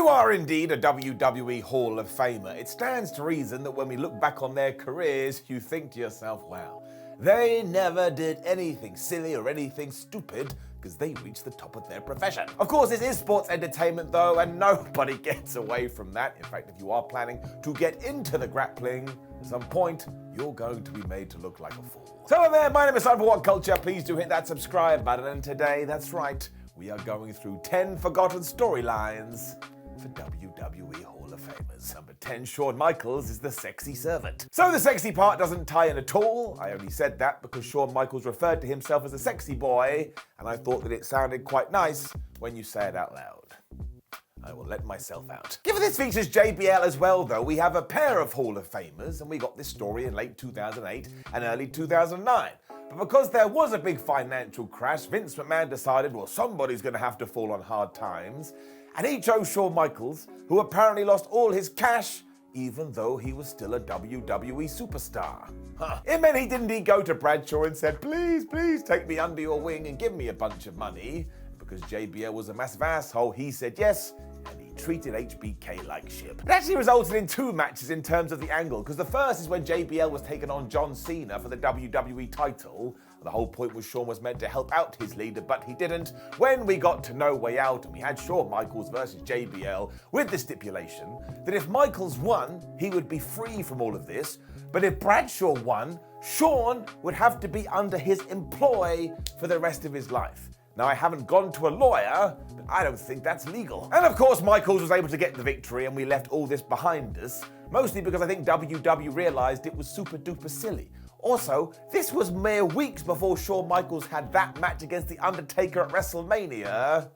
you are indeed a WWE Hall of Famer, it stands to reason that when we look back on their careers, you think to yourself, wow, they never did anything silly or anything stupid because they reached the top of their profession. Of course, this is sports entertainment though, and nobody gets away from that. In fact, if you are planning to get into the grappling, at some point, you're going to be made to look like a fool. So there, my name is Simon for What Culture. Please do hit that subscribe button, and today, that's right, we are going through 10 forgotten storylines for WWE Hall of Famers. Number 10, Shawn Michaels is the sexy servant. So the sexy part doesn't tie in at all. I only said that because Shawn Michaels referred to himself as a sexy boy, and I thought that it sounded quite nice when you say it out loud. I will let myself out. Given this features JBL as well though, we have a pair of Hall of Famers, and we got this story in late 2008 and early 2009. But because there was a big financial crash, Vince McMahon decided, well, somebody's going to have to fall on hard times, and he chose Shawn Michaels, who apparently lost all his cash, even though he was still a WWE superstar. It meant he didn't go to Bradshaw and said, please, please take me under your wing and give me a bunch of money. Because JBL was a massive asshole, he said yes, and he treated HBK like shit. It actually resulted in two matches in terms of the angle, because the first is when JBL was taking on John Cena for the WWE title. The whole point was Shawn was meant to help out his leader, but he didn't. When we got to No Way Out and we had Shawn Michaels versus JBL with the stipulation that if Michaels won, he would be free from all of this, but if Bradshaw won, Shawn would have to be under his employ for the rest of his life. Now, I haven't gone to a lawyer, but I don't think that's legal. And of course, Michaels was able to get the victory and we left all this behind us, mostly because I think WWE realized it was super duper silly. Also, this was mere weeks before Shawn Michaels had that match against The Undertaker at WrestleMania.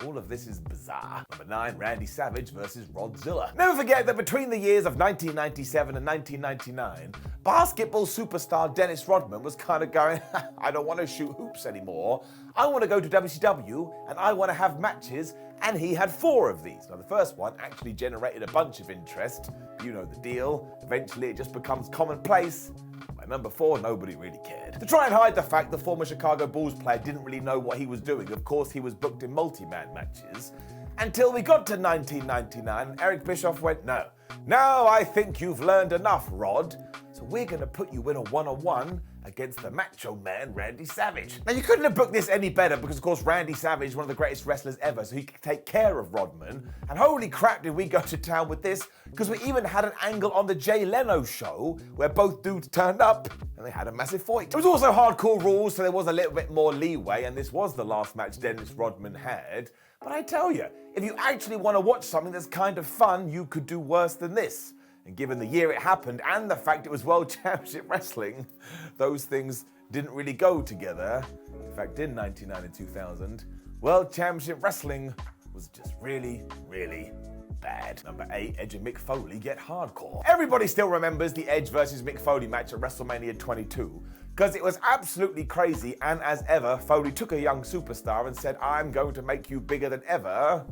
All of this is bizarre. Number 9, Randy Savage versus Rodzilla. Never forget that between the years of 1997 and 1999, basketball superstar Dennis Rodman was kind of going, I don't want to shoot hoops anymore. I want to go to WCW and I want to have matches, and he had 4 of these. Now the first one actually generated a bunch of interest. You know the deal. Eventually it just becomes commonplace. By number 4, nobody really cared. To try and hide the fact the former Chicago Bulls player didn't really know what he was doing, of course he was booked in multi-man matches, until we got to 1999 and Eric Bischoff went, no, I think you've learned enough, Rod, so we're going to put you in a one-on-one against the Macho Man, Randy Savage. Now, you couldn't have booked this any better because, of course, Randy Savage is one of the greatest wrestlers ever, so he could take care of Rodman. And holy crap, did we go to town with this, because we even had an angle on the Jay Leno show where both dudes turned up and they had a massive fight. It was also hardcore rules, so there was a little bit more leeway, and this was the last match Dennis Rodman had. But I tell you, if you actually want to watch something that's kind of fun, you could do worse than this. And given the year it happened and the fact it was World Championship Wrestling, those things didn't really go together. In fact, in 1999 and 2000, World Championship Wrestling was just really, really bad. Number 8, Edge and Mick Foley get hardcore. Everybody still remembers the Edge versus Mick Foley match at WrestleMania 22, because it was absolutely crazy, and as ever, Foley took a young superstar and said, I'm going to make you bigger than ever,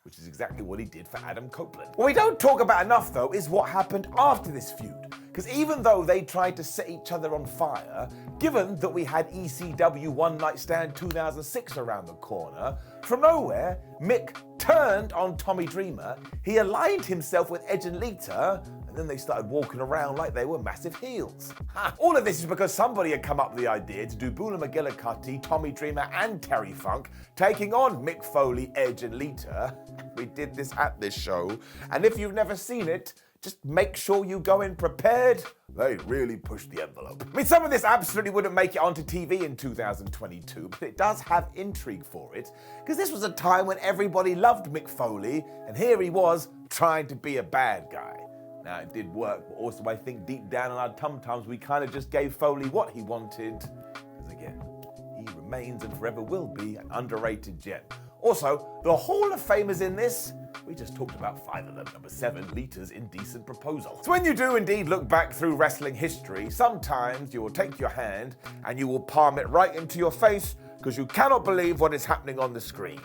which is exactly what he did for Adam Copeland. What we don't talk about enough, though, is what happened after this feud. Because even though they tried to set each other on fire, given that we had ECW One Night Stand 2006 around the corner, from nowhere, Mick turned on Tommy Dreamer, he aligned himself with Edge and Lita, and then they started walking around like they were massive heels. All of this is because somebody had come up with the idea to do Bula McGillicuddy, Tommy Dreamer, and Terry Funk taking on Mick Foley, Edge, and Lita. We did this at this show, and if you've never seen it, just make sure you go in prepared. They really pushed the envelope. I mean, some of this absolutely wouldn't make it onto TV in 2022, but it does have intrigue for it, because this was a time when everybody loved Mick Foley, and here he was trying to be a bad guy. Now, it did work, but also I think deep down in our tum-tums, we kind of just gave Foley what he wanted, because again, he remains and forever will be an underrated gem. Also, the Hall of Famers in this, we just talked about 5 of them. Number 7, Lita's Indecent Proposal. So when you do indeed look back through wrestling history, sometimes you will take your hand and you will palm it right into your face because you cannot believe what is happening on the screen.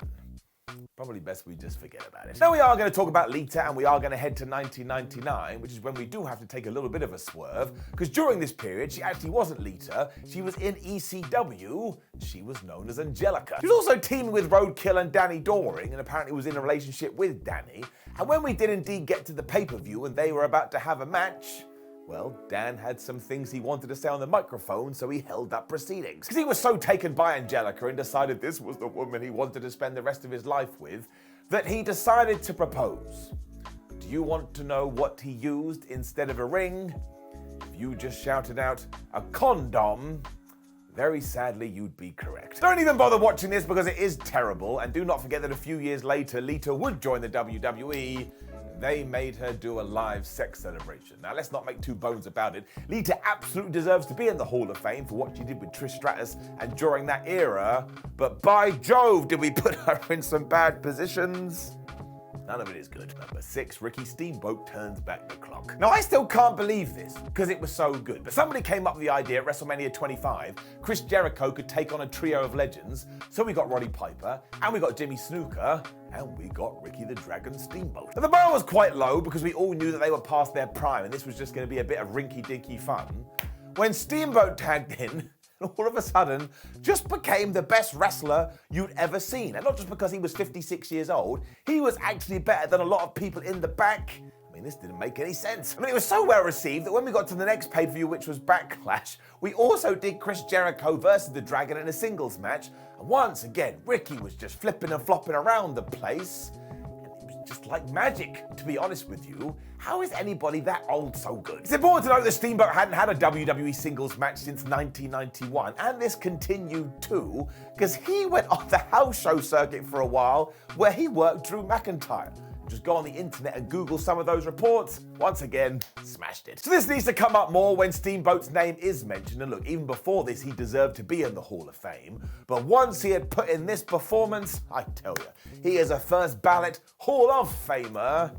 probably best we just forget about it. Now we are going to talk about Lita, and we are going to head to 1999, which is when we do have to take a little bit of a swerve, because during this period, she actually wasn't Lita. She was in ECW. She was known as Angelica. She was also teaming with Roadkill and Danny Doring, and apparently was in a relationship with Danny. And when we did indeed get to the pay-per-view and they were about to have a match, well, Dan had some things he wanted to say on the microphone, so he held up proceedings. Because he was so taken by Angelica and decided this was the woman he wanted to spend the rest of his life with, that he decided to propose. Do you want to know what he used instead of a ring? If you just shouted out, a condom, very sadly, you'd be correct. Don't even bother watching this because it is terrible, and do not forget that a few years later, Lita would join the WWE. They made her do a live sex celebration. Now, let's not make two bones about it. Lita absolutely deserves to be in the Hall of Fame for what she did with Trish Stratus and during that era, but by Jove, did we put her in some bad positions? None of it is good. Number 6, Ricky Steamboat turns back the clock. Now, I still can't believe this, because it was so good. But somebody came up with the idea at WrestleMania 25, Chris Jericho could take on a trio of legends. So we got Roddy Piper, and we got Jimmy Snuka, and we got Ricky the Dragon Steamboat. Now, the bar was quite low, because we all knew that they were past their prime, and this was just going to be a bit of rinky-dinky fun. When Steamboat tagged in, all of a sudden, just became the best wrestler you'd ever seen. And not just because he was 56 years old, he was actually better than a lot of people in the back. I mean, this didn't make any sense. I mean, it was so well received that when we got to the next pay-per-view, which was Backlash, we also did Chris Jericho versus the Dragon in a singles match. And once again, Ricky was just flipping and flopping around the place. Just like magic, to be honest with you. How is anybody that old so good? It's important to note that Steamboat hadn't had a WWE singles match since 1991, and this continued too, because he went on the house show circuit for a while, where he worked Drew McIntyre. Just go on the internet and Google some of those reports. Once again, smashed it. So this needs to come up more when Steamboat's name is mentioned. And look, even before this, he deserved to be in the Hall of Fame. But once he had put in this performance, I tell you, he is a first ballot Hall of Famer.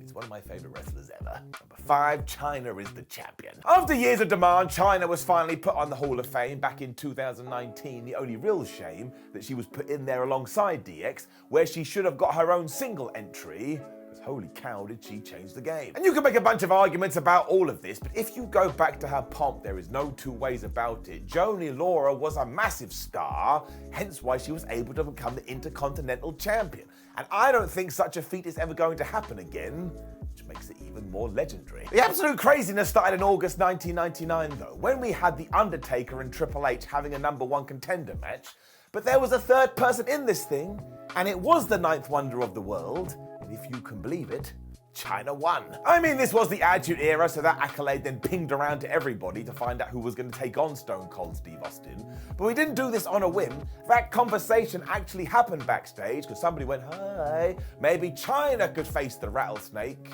He's one of my favorite wrestlers ever. Number 5, Chyna is the champion. After years of demand, Chyna was finally put on the Hall of Fame back in 2019. The only real shame that she was put in there alongside DX, where she should have got her own single entry. Because holy cow, did she change the game. And you can make a bunch of arguments about all of this, but if you go back to her pomp, there is no two ways about it. Joni Laura was a massive star, hence why she was able to become the Intercontinental Champion. And I don't think such a feat is ever going to happen again, which makes it even more legendary. The absolute craziness started in August 1999 though, when we had The Undertaker and Triple H having a number 1 contender match, but there was a third person in this thing, and it was the 9th wonder of the world, and if you can believe it, Chyna won. I mean, this was the Attitude Era, so that accolade then pinged around to everybody to find out who was going to take on Stone Cold Steve Austin. But we didn't do this on a whim. That conversation actually happened backstage, because somebody went, hey, maybe Chyna could face the Rattlesnake,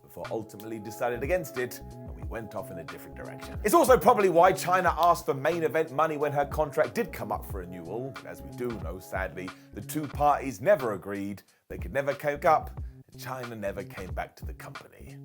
before ultimately decided against it, and we went off in a different direction. It's also probably why Chyna asked for main event money when her contract did come up for renewal. As we do know, sadly, the two parties never agreed. They could never cope up. Chyna never came back to the company.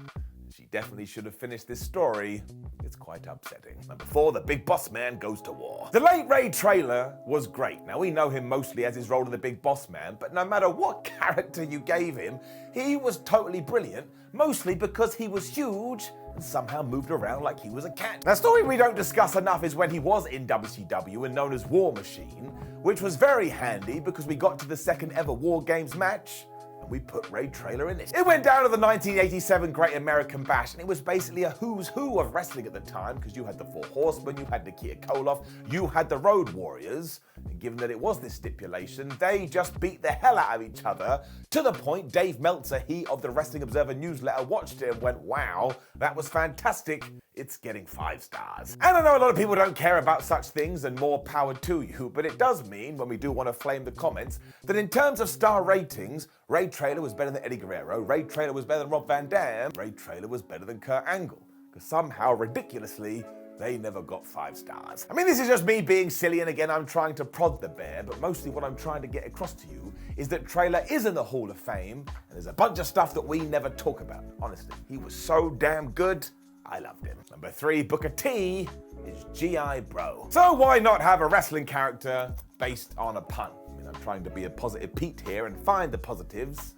She definitely should have finished this story. It's quite upsetting. Number 4, the Big Boss Man goes to war. The late Ray Traylor was great. Now, we know him mostly as his role in the Big Boss Man, but no matter what character you gave him, he was totally brilliant, mostly because he was huge and somehow moved around like he was a cat. Now, a story we don't discuss enough is when he was in WCW and known as War Machine, which was very handy because we got to the second ever War Games match, we put Ray Traylor in it. It went down to the 1987 Great American Bash, and it was basically a who's who of wrestling at the time, because you had the Four Horsemen, you had Nikita Koloff, you had the Road Warriors, and given that it was this stipulation, they just beat the hell out of each other, to the point Dave Meltzer, he of the Wrestling Observer newsletter, watched it and went, wow, that was fantastic. It's getting 5 stars. And I know a lot of people don't care about such things, and more power to you, but it does mean, when we do want to flame the comments, that in terms of star ratings, Ray Traylor was better than Eddie Guerrero, Ray Traylor was better than Rob Van Dam, Ray Traylor was better than Kurt Angle, because somehow, ridiculously, they never got 5 stars. I mean, this is just me being silly, and again, I'm trying to prod the bear, but mostly what I'm trying to get across to you is that Traylor is in the Hall of Fame, and there's a bunch of stuff that we never talk about. Honestly, he was so damn good, I loved him. Number 3, Booker T is G.I. Bro. So why not have a wrestling character based on a pun? I'm trying to be a positive Pete here and find the positives.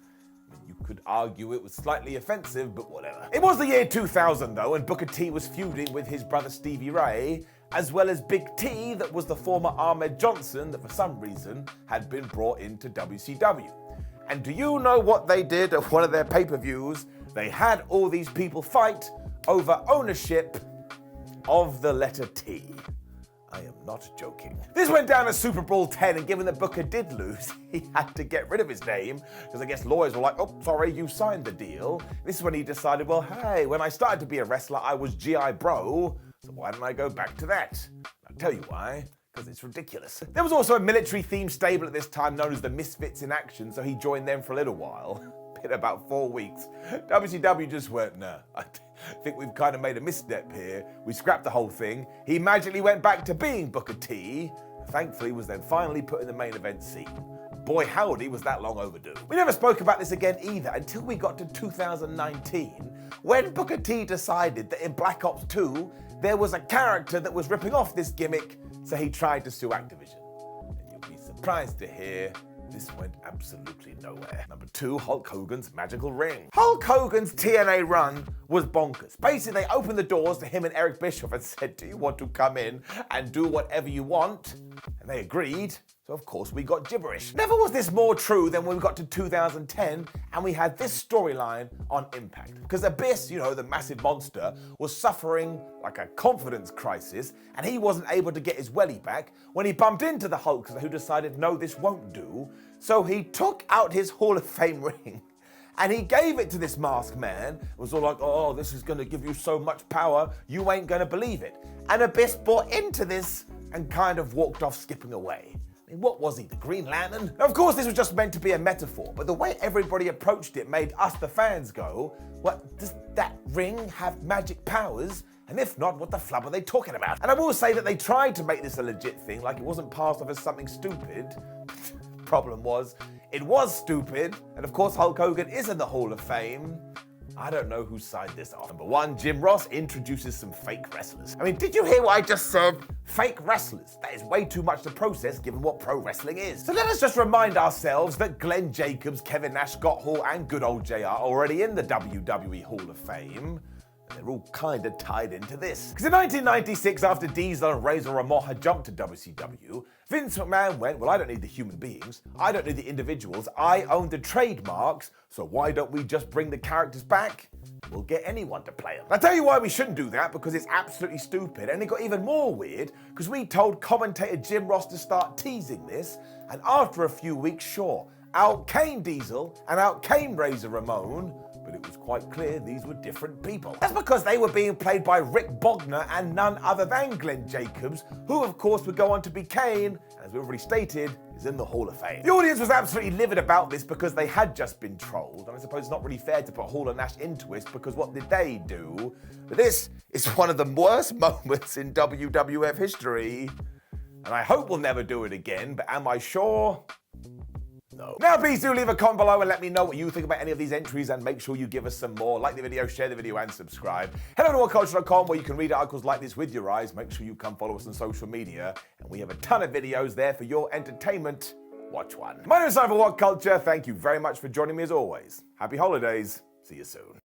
You could argue it was slightly offensive, but whatever. It was the year 2000 though, and Booker T was feuding with his brother Stevie Ray, as well as Big T, that was the former Ahmed Johnson that for some reason had been brought into WCW. And do you know what they did at one of their pay-per-views? They had all these people fight over ownership of the letter T. I am not joking. This went down as Super Bowl 10, and given that Booker did lose, he had to get rid of his name, because I guess lawyers were like, oh, sorry, you signed the deal. This is when he decided, well, hey, when I started to be a wrestler, I was G.I. Bro, so why don't I go back to that? I'll tell you why. Because it's ridiculous. There was also a military-themed stable at this time known as the Misfits in Action, so he joined them for a little while. In about 4 weeks. WCW just went, nah, I think we've kind of made a misstep here. We scrapped the whole thing. He magically went back to being Booker T. Thankfully, was then finally put in the main event scene. Boy, howdy, was that long overdue. We never spoke about this again either until we got to 2019, when Booker T decided that in Black Ops 2, there was a character that was ripping off this gimmick, so he tried to sue Activision. And you'll be surprised to hear this went absolutely nowhere. Number 2, Hulk Hogan's Magical Ring. Hulk Hogan's TNA run was bonkers. Basically, they opened the doors to him and Eric Bischoff and said, do you want to come in and do whatever you want? And they agreed. So of course we got gibberish. Never was this more true than when we got to 2010 and we had this storyline on Impact. Because Abyss, you know, the massive monster, was suffering like a confidence crisis and he wasn't able to get his welly back when he bumped into the Hulkster, who decided, no, this won't do. So he took out his Hall of Fame ring and he gave it to this masked man. It was all like, oh, this is gonna give you so much power, you ain't gonna believe it. And Abyss bought into this and kind of walked off skipping away. What was he, the Green Lantern? Now, of course, this was just meant to be a metaphor, but the way everybody approached it made us, the fans, go, what, does that ring have magic powers? And if not, what the flub are they talking about? And I will say that they tried to make this a legit thing, like it wasn't passed off as something stupid. Problem was, it was stupid, and of course Hulk Hogan is in the Hall of Fame. I don't know who signed this off. Number 1, Jim Ross introduces some fake wrestlers. I mean, did you hear what I just said? Fake wrestlers. That is way too much to process given what pro wrestling is. So let us just remind ourselves that Glenn Jacobs, Kevin Nash, Scott Hall, and good old JR are already in the WWE Hall of Fame. And they're all kind of tied into this. Because in 1996, after Diesel and Razor Ramon had jumped to WCW, Vince McMahon went, well, I don't need the human beings, I don't need the individuals, I own the trademarks, so why don't we just bring the characters back? We'll get anyone to play them. I'll tell you why we shouldn't do that, because it's absolutely stupid, and it got even more weird, because we told commentator Jim Ross to start teasing this, and after a few weeks, sure, out came Diesel, and out came Razor Ramon, but it was quite clear these were different people. That's because they were being played by Rick Bogner and none other than Glenn Jacobs, who of course would go on to be Kane, and as we've already stated, is in the Hall of Fame. The audience was absolutely livid about this because they had just been trolled, and I suppose it's not really fair to put Hall and Nash into it, because what did they do? But this is one of the worst moments in WWF history, and I hope we'll never do it again, but am I sure? No. Now please do leave a comment below and let me know what you think about any of these entries, and make sure you give us some more. Like the video, share the video, and subscribe. Head over to whatculture.com where you can read articles like this with your eyes. Make sure you come follow us on social media, and we have a ton of videos there for your entertainment. Watch one. My name is Simon for What Culture. Thank you very much for joining me as always. Happy holidays. See you soon.